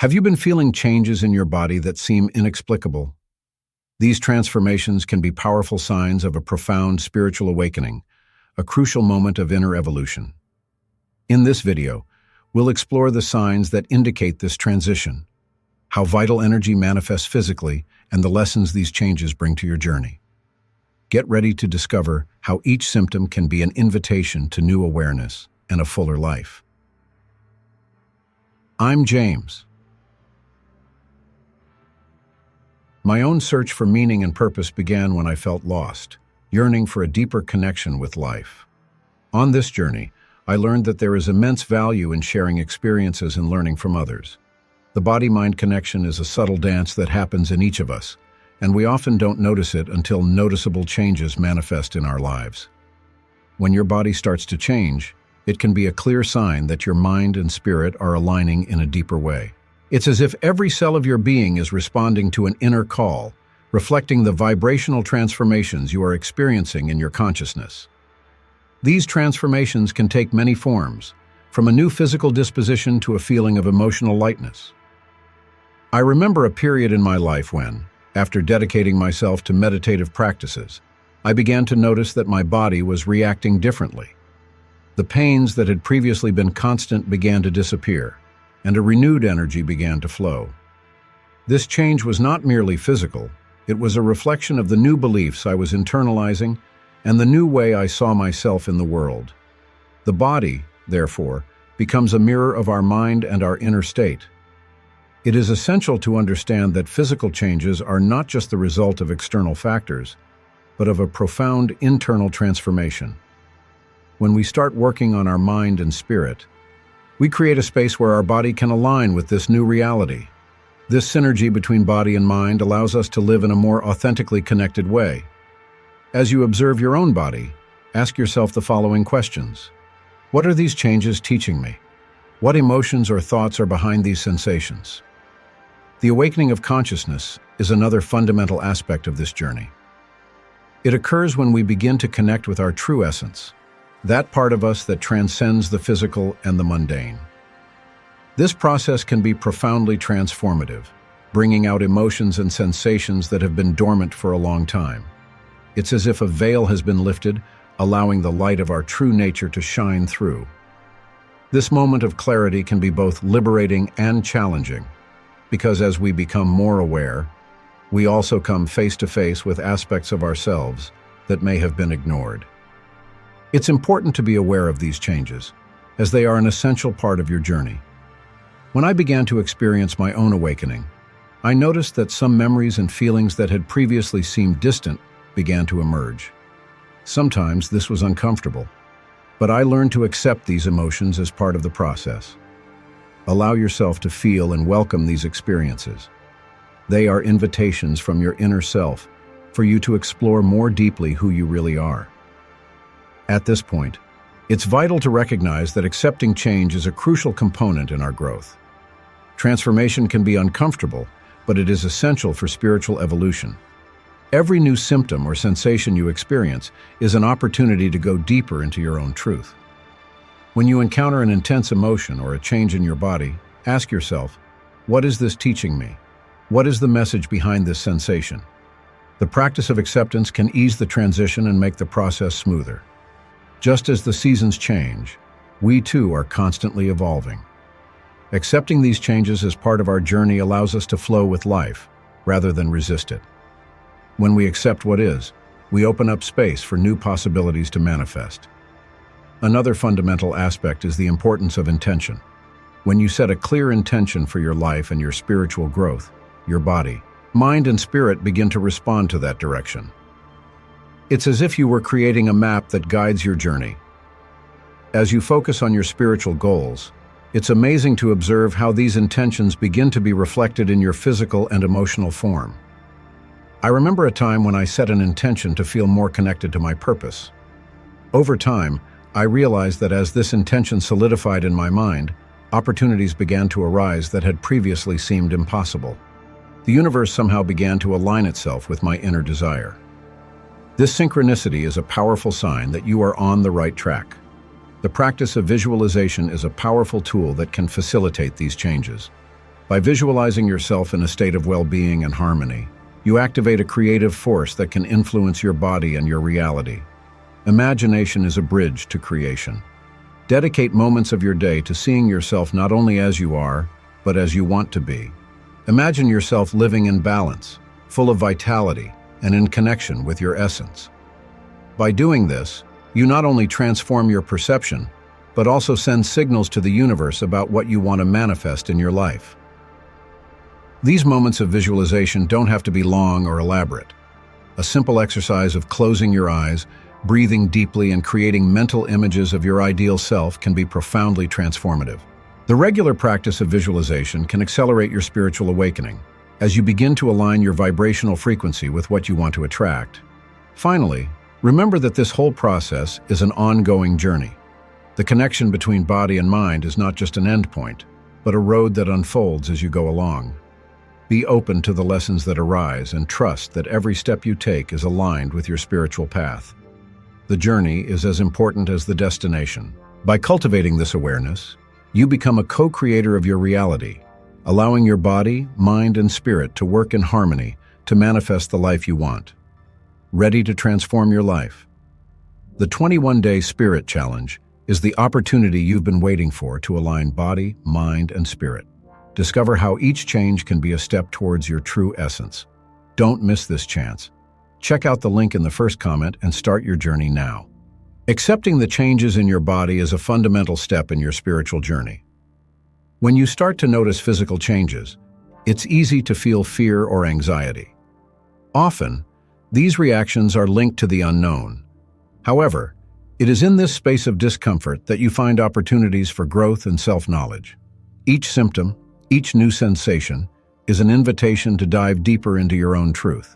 Have you been feeling changes in your body that seem inexplicable? These transformations can be powerful signs of a profound spiritual awakening, a crucial moment of inner evolution. In this video, we'll explore the signs that indicate this transition, how vital energy manifests physically, and the lessons these changes bring to your journey. Get ready to discover how each symptom can be an invitation to new awareness and a fuller life. I'm James. My own search for meaning and purpose began when I felt lost, yearning for a deeper connection with life. On this journey, I learned that there is immense value in sharing experiences and learning from others. The body-mind connection is a subtle dance that happens in each of us, and we often don't notice it until noticeable changes manifest in our lives. When your body starts to change, it can be a clear sign that your mind and spirit are aligning in a deeper way. It's as if every cell of your being is responding to an inner call, reflecting the vibrational transformations you are experiencing in your consciousness. These transformations can take many forms, from a new physical disposition to a feeling of emotional lightness. I remember a period in my life when, after dedicating myself to meditative practices, I began to notice that my body was reacting differently. The pains that had previously been constant began to disappear, and a renewed energy began to flow. This change was not merely physical, it was a reflection of the new beliefs I was internalizing and the new way I saw myself in the world. The body, therefore, becomes a mirror of our mind and our inner state. It is essential to understand that physical changes are not just the result of external factors, but of a profound internal transformation. When we start working on our mind and spirit, we create a space where our body can align with this new reality. This synergy between body and mind allows us to live in a more authentically connected way. As you observe your own body, ask yourself the following questions. What are these changes teaching me? What emotions or thoughts are behind these sensations? The awakening of consciousness is another fundamental aspect of this journey. It occurs when we begin to connect with our true essence, that part of us that transcends the physical and the mundane. This process can be profoundly transformative, bringing out emotions and sensations that have been dormant for a long time. It's as if a veil has been lifted, allowing the light of our true nature to shine through. This moment of clarity can be both liberating and challenging, because as we become more aware, we also come face to face with aspects of ourselves that may have been ignored. It's important to be aware of these changes, as they are an essential part of your journey. When I began to experience my own awakening, I noticed that some memories and feelings that had previously seemed distant began to emerge. Sometimes this was uncomfortable, but I learned to accept these emotions as part of the process. Allow yourself to feel and welcome these experiences. They are invitations from your inner self for you to explore more deeply who you really are. At this point, it's vital to recognize that accepting change is a crucial component in our growth. Transformation can be uncomfortable, but it is essential for spiritual evolution. Every new symptom or sensation you experience is an opportunity to go deeper into your own truth. When you encounter an intense emotion or a change in your body, ask yourself, what is this teaching me? What is the message behind this sensation? The practice of acceptance can ease the transition and make the process smoother. Just as the seasons change, we too are constantly evolving. Accepting these changes as part of our journey allows us to flow with life, rather than resist it. When we accept what is, we open up space for new possibilities to manifest. Another fundamental aspect is the importance of intention. When you set a clear intention for your life and your spiritual growth, your body, mind, and spirit begin to respond to that direction. It's as if you were creating a map that guides your journey. As you focus on your spiritual goals, it's amazing to observe how these intentions begin to be reflected in your physical and emotional form. I remember a time when I set an intention to feel more connected to my purpose. Over time, I realized that as this intention solidified in my mind, opportunities began to arise that had previously seemed impossible. The universe somehow began to align itself with my inner desire. This synchronicity is a powerful sign that you are on the right track. The practice of visualization is a powerful tool that can facilitate these changes. By visualizing yourself in a state of well-being and harmony, you activate a creative force that can influence your body and your reality. Imagination is a bridge to creation. Dedicate moments of your day to seeing yourself not only as you are, but as you want to be. Imagine yourself living in balance, full of vitality, and in connection with your essence. By doing this, you not only transform your perception, but also send signals to the universe about what you want to manifest in your life. These moments of visualization don't have to be long or elaborate. A simple exercise of closing your eyes, breathing deeply, and creating mental images of your ideal self can be profoundly transformative. The regular practice of visualization can accelerate your spiritual awakening as you begin to align your vibrational frequency with what you want to attract. Finally, remember that this whole process is an ongoing journey. The connection between body and mind is not just an endpoint, but a road that unfolds as you go along. Be open to the lessons that arise and trust that every step you take is aligned with your spiritual path. The journey is as important as the destination. By cultivating this awareness, you become a co-creator of your reality, allowing your body, mind, and spirit to work in harmony to manifest the life you want. Ready to transform your life? The 21-Day Spirit Challenge is the opportunity you've been waiting for to align body, mind, and spirit. Discover how each change can be a step towards your true essence. Don't miss this chance. Check out the link in the first comment and start your journey now. Accepting the changes in your body is a fundamental step in your spiritual journey. When you start to notice physical changes, it's easy to feel fear or anxiety. Often, these reactions are linked to the unknown. However, it is in this space of discomfort that you find opportunities for growth and self-knowledge. Each symptom, each new sensation, is an invitation to dive deeper into your own truth.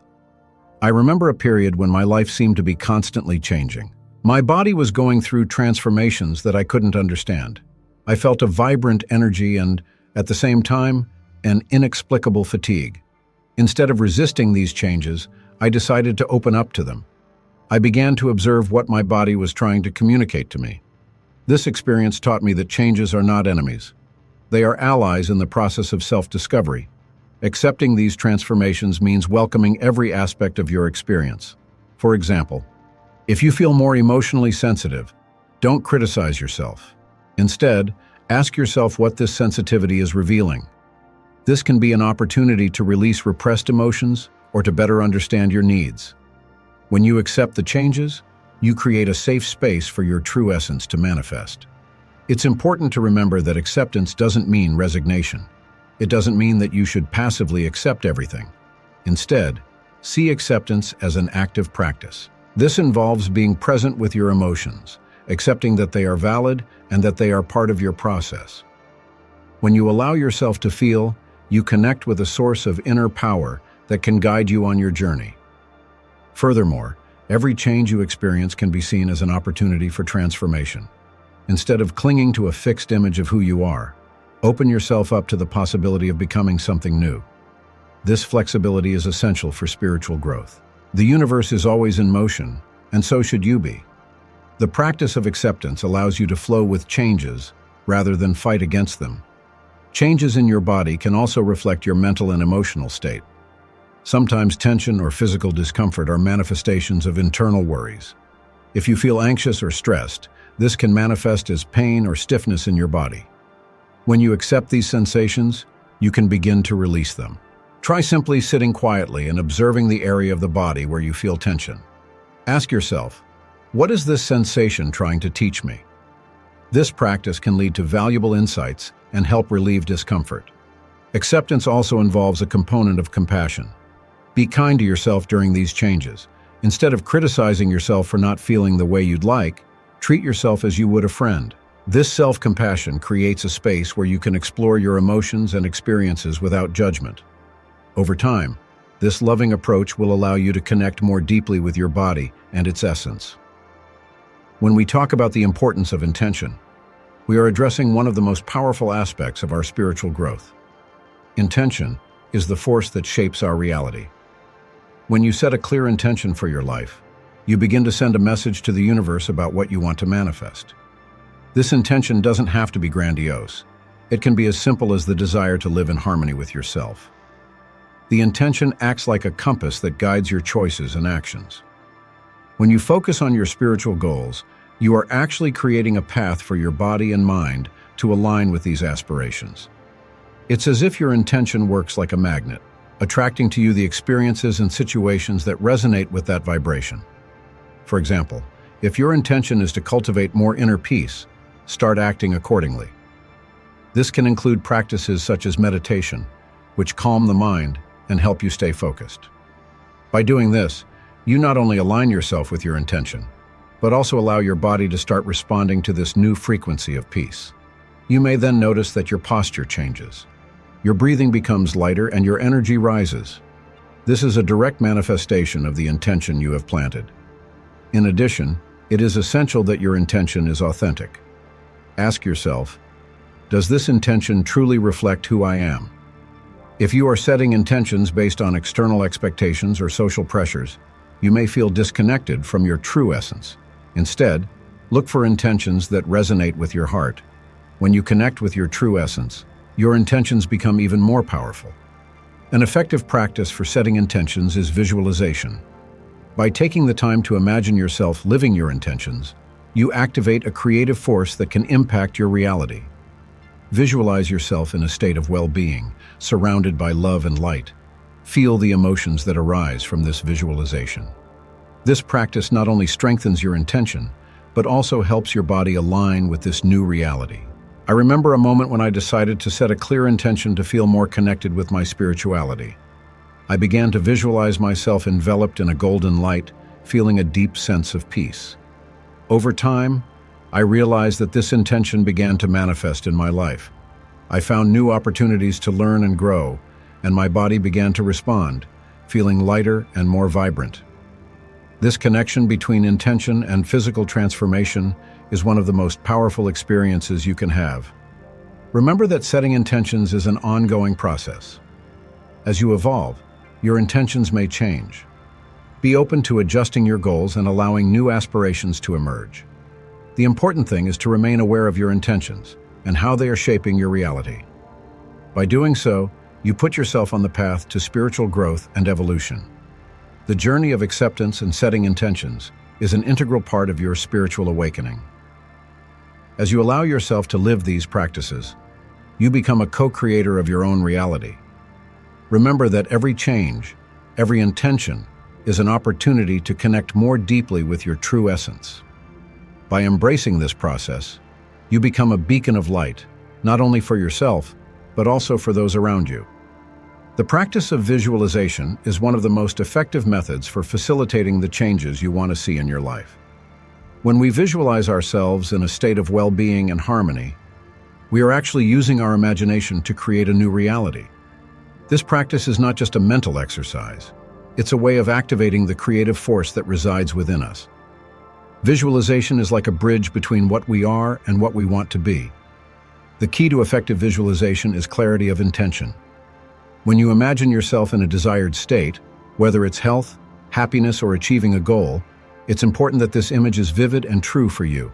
I remember a period when my life seemed to be constantly changing. My body was going through transformations that I couldn't understand. I felt a vibrant energy and, at the same time, an inexplicable fatigue. Instead of resisting these changes, I decided to open up to them. I began to observe what my body was trying to communicate to me. This experience taught me that changes are not enemies. They are allies in the process of self-discovery. Accepting these transformations means welcoming every aspect of your experience. For example, if you feel more emotionally sensitive, don't criticize yourself. Instead, ask yourself what this sensitivity is revealing. This can be an opportunity to release repressed emotions or to better understand your needs. When you accept the changes, you create a safe space for your true essence to manifest. It's important to remember that acceptance doesn't mean resignation. It doesn't mean that you should passively accept everything. Instead, see acceptance as an active practice. This involves being present with your emotions, accepting that they are valid and that they are part of your process. When you allow yourself to feel, you connect with a source of inner power that can guide you on your journey. Furthermore, every change you experience can be seen as an opportunity for transformation. Instead of clinging to a fixed image of who you are, open yourself up to the possibility of becoming something new. This flexibility is essential for spiritual growth. The universe is always in motion, and so should you be. The practice of acceptance allows you to flow with changes rather than fight against them. Changes in your body can also reflect your mental and emotional state. Sometimes tension or physical discomfort are manifestations of internal worries. If you feel anxious or stressed, this can manifest as pain or stiffness in your body. When you accept these sensations, you can begin to release them. Try simply sitting quietly and observing the area of the body where you feel tension. Ask yourself, what is this sensation trying to teach me? This practice can lead to valuable insights and help relieve discomfort. Acceptance also involves a component of compassion. Be kind to yourself during these changes. Instead of criticizing yourself for not feeling the way you'd like, treat yourself as you would a friend. This self-compassion creates a space where you can explore your emotions and experiences without judgment. Over time, this loving approach will allow you to connect more deeply with your body and its essence. When we talk about the importance of intention, we are addressing one of the most powerful aspects of our spiritual growth. Intention is the force that shapes our reality. When you set a clear intention for your life, you begin to send a message to the universe about what you want to manifest. This intention doesn't have to be grandiose. It can be as simple as the desire to live in harmony with yourself. The intention acts like a compass that guides your choices and actions. When you focus on your spiritual goals, you are actually creating a path for your body and mind to align with these aspirations. It's as if your intention works like a magnet, attracting to you the experiences and situations that resonate with that vibration. For example, if your intention is to cultivate more inner peace, start acting accordingly. This can include practices such as meditation, which calm the mind and help you stay focused. By doing this, you not only align yourself with your intention, but also allow your body to start responding to this new frequency of peace. You may then notice that your posture changes. Your breathing becomes lighter and your energy rises. This is a direct manifestation of the intention you have planted. In addition, it is essential that your intention is authentic. Ask yourself, does this intention truly reflect who I am? If you are setting intentions based on external expectations or social pressures, you may feel disconnected from your true essence. Instead, look for intentions that resonate with your heart. When you connect with your true essence, your intentions become even more powerful. An effective practice for setting intentions is visualization. By taking the time to imagine yourself living your intentions, you activate a creative force that can impact your reality. Visualize yourself in a state of well-being, surrounded by love and light. Feel the emotions that arise from this visualization. This practice not only strengthens your intention, but also helps your body align with this new reality. I remember a moment when I decided to set a clear intention to feel more connected with my spirituality. I began to visualize myself enveloped in a golden light, feeling a deep sense of peace. Over time, I realized that this intention began to manifest in my life. I found new opportunities to learn and grow, and my body began to respond, feeling lighter and more vibrant. This connection between intention and physical transformation is one of the most powerful experiences you can have. Remember that setting intentions is an ongoing process. As you evolve, your intentions may change. Be open to adjusting your goals and allowing new aspirations to emerge. The important thing is to remain aware of your intentions and how they are shaping your reality. By doing so, you put yourself on the path to spiritual growth and evolution. The journey of acceptance and setting intentions is an integral part of your spiritual awakening. As you allow yourself to live these practices, you become a co-creator of your own reality. Remember that every change, every intention, is an opportunity to connect more deeply with your true essence. By embracing this process, you become a beacon of light, not only for yourself, but also for those around you. The practice of visualization is one of the most effective methods for facilitating the changes you want to see in your life. When we visualize ourselves in a state of well-being and harmony, we are actually using our imagination to create a new reality. This practice is not just a mental exercise. It's a way of activating the creative force that resides within us. Visualization is like a bridge between what we are and what we want to be. The key to effective visualization is clarity of intention. When you imagine yourself in a desired state, whether it's health, happiness, or achieving a goal, it's important that this image is vivid and true for you.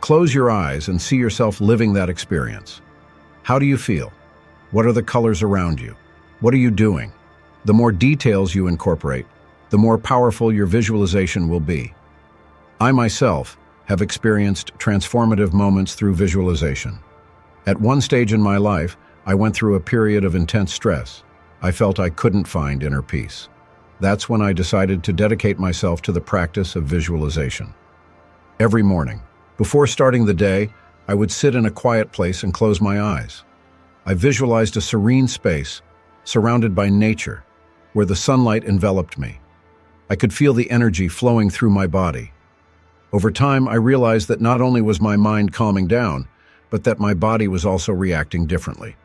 Close your eyes and see yourself living that experience. How do you feel? What are the colors around you? What are you doing? The more details you incorporate, the more powerful your visualization will be. I myself have experienced transformative moments through visualization. At one stage in my life, I went through a period of intense stress. I felt I couldn't find inner peace. That's when I decided to dedicate myself to the practice of visualization. Every morning, before starting the day, I would sit in a quiet place and close my eyes. I visualized a serene space, surrounded by nature, where the sunlight enveloped me. I could feel the energy flowing through my body. Over time, I realized that not only was my mind calming down, but that my body was also reacting differently.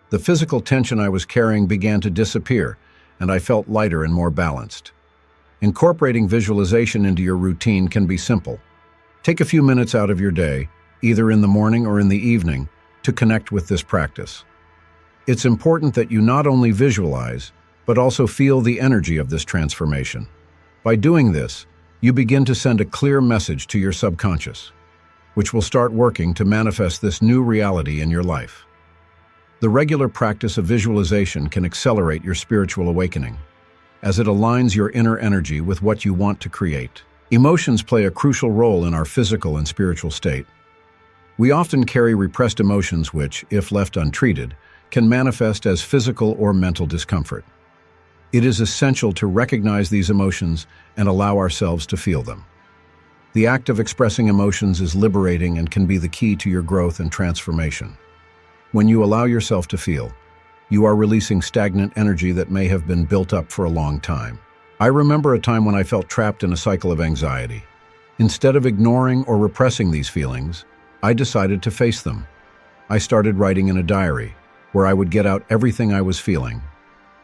The physical tension I was carrying began to disappear, and I felt lighter and more balanced. Incorporating visualization into your routine can be simple. Take a few minutes out of your day, either in the morning or in the evening, to connect with this practice. It's important that you not only visualize, but also feel the energy of this transformation. By doing this, you begin to send a clear message to your subconscious. which will start working to manifest this new reality in your life. The regular practice of visualization can accelerate your spiritual awakening, as it aligns your inner energy with what you want to create. Emotions play a crucial role in our physical and spiritual state. We often carry repressed emotions which, if left untreated, can manifest as physical or mental discomfort. It is essential to recognize these emotions and allow ourselves to feel them. The act of expressing emotions is liberating and can be the key to your growth and transformation. When you allow yourself to feel, you are releasing stagnant energy that may have been built up for a long time. I remember a time when I felt trapped in a cycle of anxiety. Instead of ignoring or repressing these feelings, I decided to face them. I started writing in a diary, where I would get out everything I was feeling.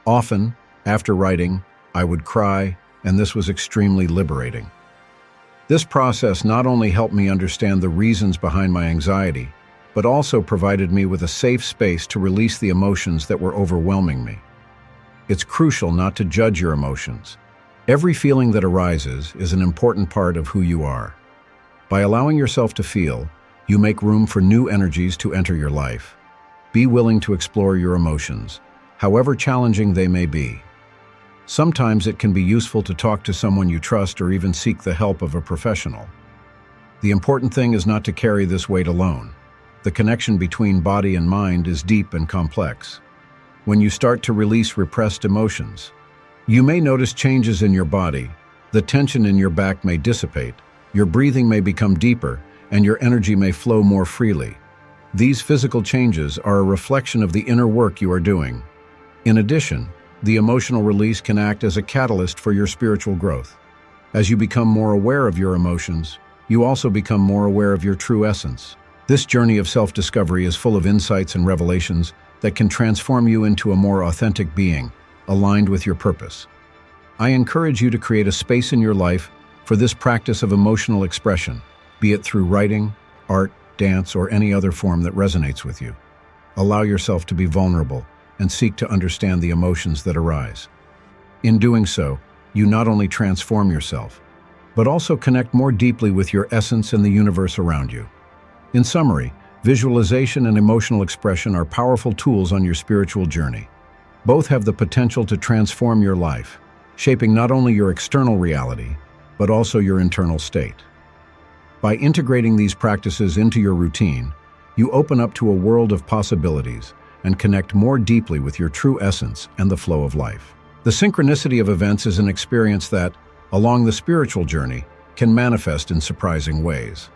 Often, after writing, I would cry, and this was extremely liberating. This process not only helped me understand the reasons behind my anxiety, but also provided me with a safe space to release the emotions that were overwhelming me. It's crucial not to judge your emotions. Every feeling that arises is an important part of who you are. By allowing yourself to feel, you make room for new energies to enter your life. Be willing to explore your emotions, however challenging they may be. Sometimes it can be useful to talk to someone you trust or even seek the help of a professional. The important thing is not to carry this weight alone. The connection between body and mind is deep and complex. When you start to release repressed emotions, you may notice changes in your body, the tension in your back may dissipate, your breathing may become deeper, and your energy may flow more freely. These physical changes are a reflection of the inner work you are doing. In addition, the emotional release can act as a catalyst for your spiritual growth. As you become more aware of your emotions, you also become more aware of your true essence. This journey of self-discovery is full of insights and revelations that can transform you into a more authentic being, aligned with your purpose. I encourage you to create a space in your life for this practice of emotional expression, be it through writing, art, dance, or any other form that resonates with you. Allow yourself to be vulnerable and seek to understand the emotions that arise. In doing so, you not only transform yourself, but also connect more deeply with your essence and the universe around you. In summary, visualization and emotional expression are powerful tools on your spiritual journey. Both have the potential to transform your life, shaping not only your external reality, but also your internal state. By integrating these practices into your routine, you open up to a world of possibilities and connect more deeply with your true essence and the flow of life. The synchronicity of events is an experience that, along the spiritual journey, can manifest in surprising ways.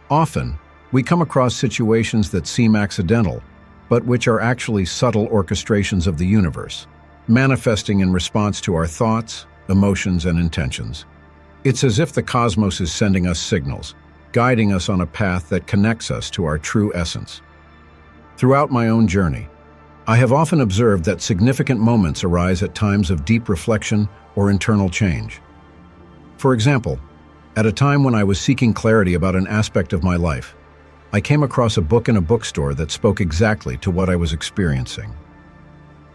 Often, we come across situations that seem accidental, but which are actually subtle orchestrations of the universe, manifesting in response to our thoughts, emotions, and intentions. It's as if the cosmos is sending us signals, guiding us on a path that connects us to our true essence. Throughout my own journey, I have often observed that significant moments arise at times of deep reflection or internal change. For example, at a time when I was seeking clarity about an aspect of my life, I came across a book in a bookstore that spoke exactly to what I was experiencing.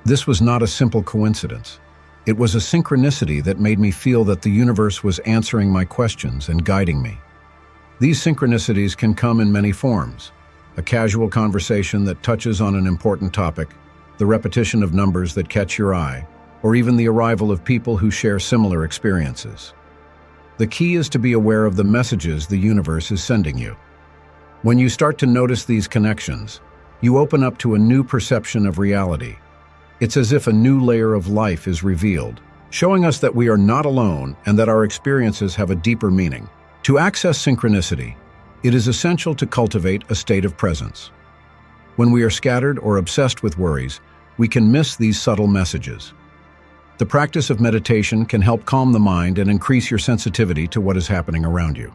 This was not a simple coincidence. It was a synchronicity that made me feel that the universe was answering my questions and guiding me. These synchronicities can come in many forms: a casual conversation that touches on an important topic, the repetition of numbers that catch your eye, or even the arrival of people who share similar experiences. The key is to be aware of the messages the universe is sending you. When you start to notice these connections, you open up to a new perception of reality. It's as if a new layer of life is revealed, showing us that we are not alone and that our experiences have a deeper meaning. To access synchronicity, it is essential to cultivate a state of presence. When we are scattered or obsessed with worries, we can miss these subtle messages. The practice of meditation can help calm the mind and increase your sensitivity to what is happening around you.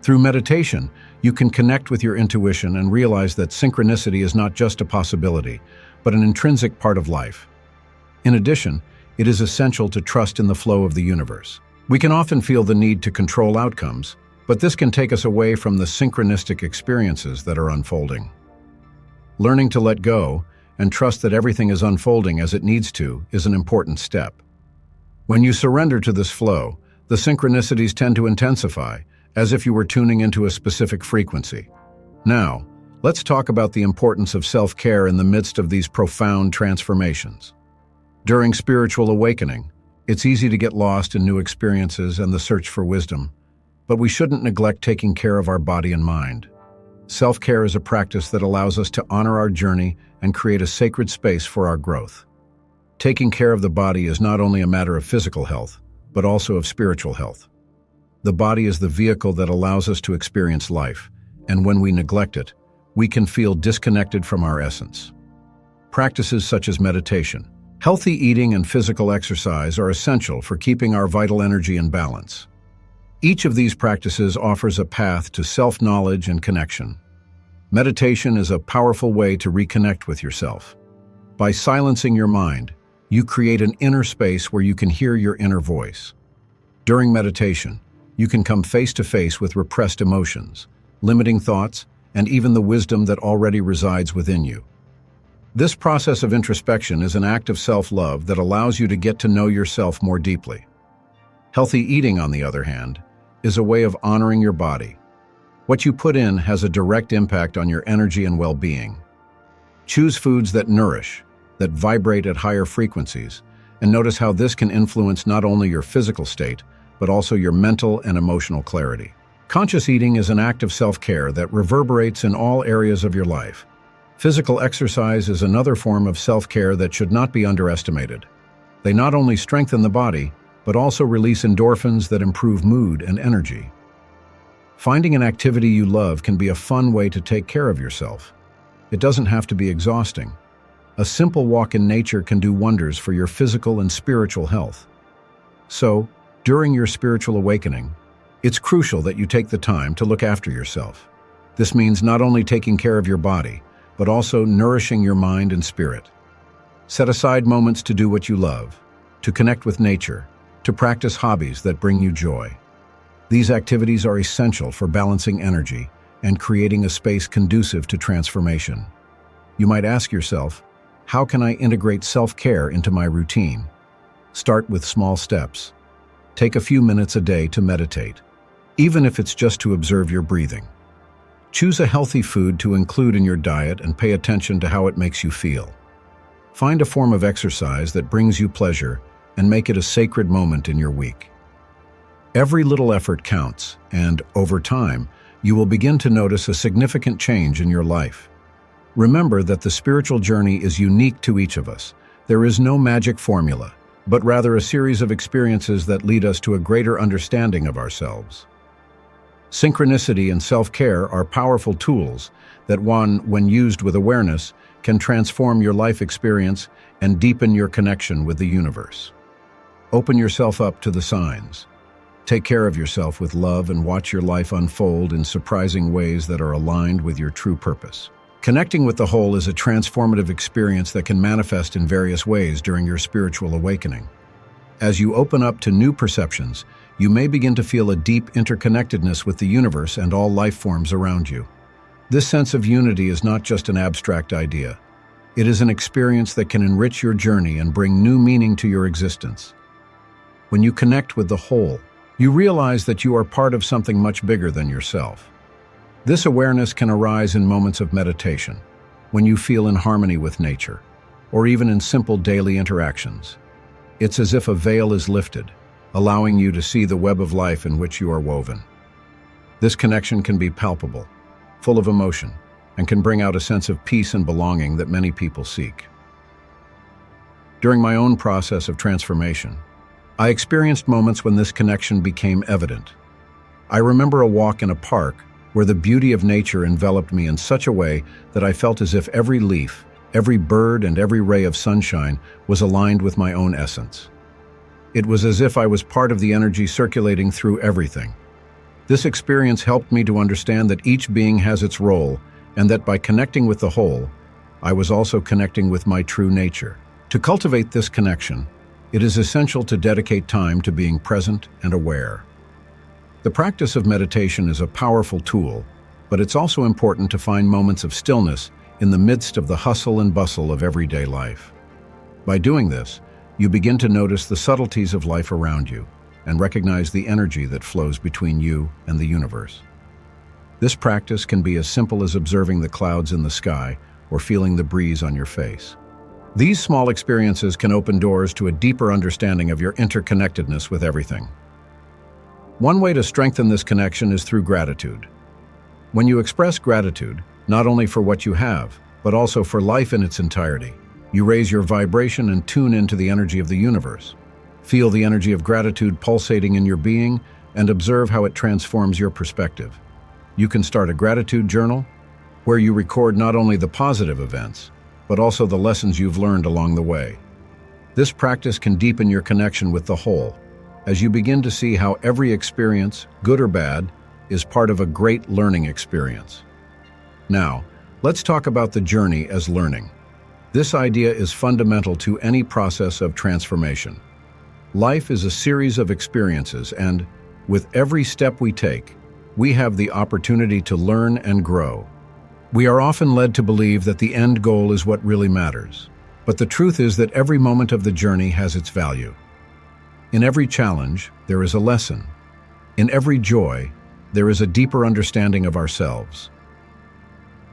Through meditation, you can connect with your intuition and realize that synchronicity is not just a possibility, but an intrinsic part of life. In addition, it is essential to trust in the flow of the universe. We can often feel the need to control outcomes, but this can take us away from the synchronistic experiences that are unfolding. Learning to let go and trust that everything is unfolding as it needs to is an important step. When you surrender to this flow, the synchronicities tend to intensify, as if you were tuning into a specific frequency. Now, let's talk about the importance of self-care in the midst of these profound transformations. During spiritual awakening, it's easy to get lost in new experiences and the search for wisdom, but we shouldn't neglect taking care of our body and mind. Self-care is a practice that allows us to honor our journey and create a sacred space for our growth. Taking care of the body is not only a matter of physical health, but also of spiritual health. The body is the vehicle that allows us to experience life, and when we neglect it, we can feel disconnected from our essence. Practices such as meditation, healthy eating, and physical exercise are essential for keeping our vital energy in balance. Each of these practices offers a path to self-knowledge and connection. Meditation is a powerful way to reconnect with yourself. By silencing your mind, you create an inner space where you can hear your inner voice. During meditation, you can come face to face with repressed emotions, limiting thoughts, and even the wisdom that already resides within you. This process of introspection is an act of self-love that allows you to get to know yourself more deeply. Healthy eating, on the other hand, is a way of honoring your body. What you put in has a direct impact on your energy and well-being. Choose foods that nourish, that vibrate at higher frequencies, and notice how this can influence not only your physical state, but also your mental and emotional clarity. Conscious eating is an act of self-care that reverberates in all areas of your life. Physical exercise is another form of self-care that should not be underestimated. They not only strengthen the body, but also release endorphins that improve mood and energy. Finding an activity you love can be a fun way to take care of yourself. It doesn't have to be exhausting. A simple walk in nature can do wonders for your physical and spiritual health. So, during your spiritual awakening, it's crucial that you take the time to look after yourself. This means not only taking care of your body, but also nourishing your mind and spirit. Set aside moments to do what you love, to connect with nature, to practice hobbies that bring you joy. These activities are essential for balancing energy and creating a space conducive to transformation. You might ask yourself, how can I integrate self-care into my routine? Start with small steps. Take a few minutes a day to meditate, even if it's just to observe your breathing. Choose a healthy food to include in your diet and pay attention to how it makes you feel. Find a form of exercise that brings you pleasure and make it a sacred moment in your week. Every little effort counts, and over time, you will begin to notice a significant change in your life. Remember that the spiritual journey is unique to each of us. There is no magic formula, but rather a series of experiences that lead us to a greater understanding of ourselves. Synchronicity and self-care are powerful tools that, when used with awareness, can transform your life experience and deepen your connection with the universe. Open yourself up to the signs. Take care of yourself with love and watch your life unfold in surprising ways that are aligned with your true purpose. Connecting with the whole is a transformative experience that can manifest in various ways during your spiritual awakening. As you open up to new perceptions, you may begin to feel a deep interconnectedness with the universe and all life forms around you. This sense of unity is not just an abstract idea. It is an experience that can enrich your journey and bring new meaning to your existence. When you connect with the whole, you realize that you are part of something much bigger than yourself. This awareness can arise in moments of meditation, when you feel in harmony with nature, or even in simple daily interactions. It's as if a veil is lifted, allowing you to see the web of life in which you are woven. This connection can be palpable, full of emotion, and can bring out a sense of peace and belonging that many people seek. During my own process of transformation, I experienced moments when this connection became evident. I remember a walk in a park where the beauty of nature enveloped me in such a way that I felt as if every leaf, every bird, and every ray of sunshine was aligned with my own essence. It was as if I was part of the energy circulating through everything. This experience helped me to understand that each being has its role, and that by connecting with the whole, I was also connecting with my true nature. To cultivate this connection, it is essential to dedicate time to being present and aware. The practice of meditation is a powerful tool, but it's also important to find moments of stillness in the midst of the hustle and bustle of everyday life. By doing this, you begin to notice the subtleties of life around you. and recognize the energy that flows between you and the universe. This practice can be as simple as observing the clouds in the sky or feeling the breeze on your face. These small experiences can open doors to a deeper understanding of your interconnectedness with everything. One way to strengthen this connection is through gratitude. When you express gratitude, not only for what you have, but also for life in its entirety, you raise your vibration and tune into the energy of the universe. Feel the energy of gratitude pulsating in your being and observe how it transforms your perspective. You can start a gratitude journal where you record not only the positive events, but also the lessons you've learned along the way. This practice can deepen your connection with the whole, as you begin to see how every experience, good or bad, is part of a great learning experience. Now, let's talk about the journey as learning. This idea is fundamental to any process of transformation. Life is a series of experiences, and with every step we take, we have the opportunity to learn and grow. We are often led to believe that the end goal is what really matters, but the truth is that every moment of the journey has its value. In every challenge, there is a lesson. In every joy, there is a deeper understanding of ourselves.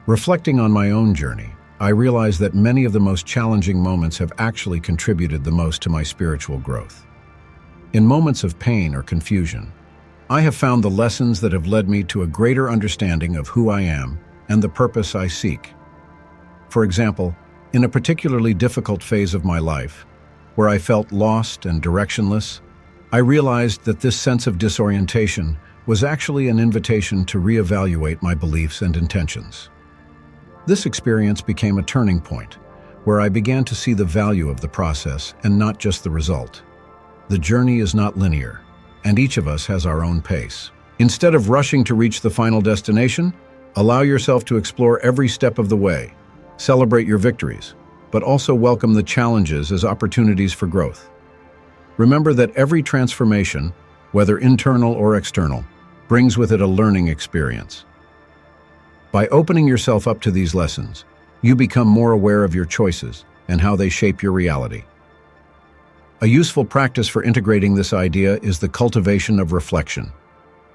Reflecting on my own journey, I realize that many of the most challenging moments have actually contributed the most to my spiritual growth. In moments of pain or confusion, I have found the lessons that have led me to a greater understanding of who I am and the purpose I seek. For example, in a particularly difficult phase of my life, where I felt lost and directionless, I realized that this sense of disorientation was actually an invitation to reevaluate my beliefs and intentions. This experience became a turning point, where I began to see the value of the process and not just the result. The journey is not linear, and each of us has our own pace. Instead of rushing to reach the final destination, allow yourself to explore every step of the way. Celebrate your victories, but also welcome the challenges as opportunities for growth. Remember that every transformation, whether internal or external, brings with it a learning experience. By opening yourself up to these lessons, you become more aware of your choices and how they shape your reality. A useful practice for integrating this idea is the cultivation of reflection.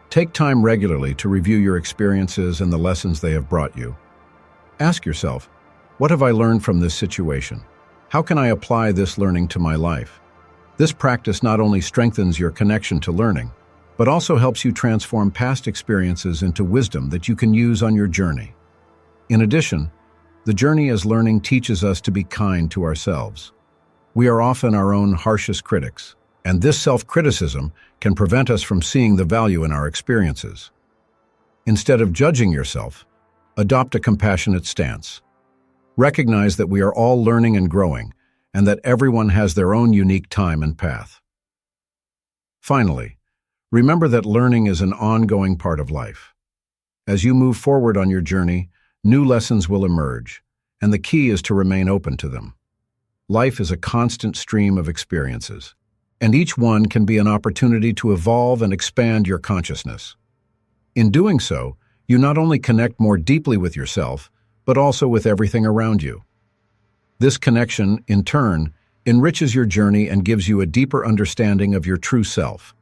Take time regularly to review your experiences and the lessons they have brought you. Ask yourself, what have I learned from this situation? How can I apply this learning to my life? This practice not only strengthens your connection to learning, but also helps you transform past experiences into wisdom that you can use on your journey. In addition, the journey as learning teaches us to be kind to ourselves. We are often our own harshest critics, and this self-criticism can prevent us from seeing the value in our experiences. Instead of judging yourself, adopt a compassionate stance. Recognize that we are all learning and growing, and that everyone has their own unique time and path. Finally, remember that learning is an ongoing part of life. As you move forward on your journey, new lessons will emerge, and the key is to remain open to them. Life is a constant stream of experiences, and each one can be an opportunity to evolve and expand your consciousness. In doing so, you not only connect more deeply with yourself, but also with everything around you. This connection, in turn, enriches your journey and gives you a deeper understanding of your true self.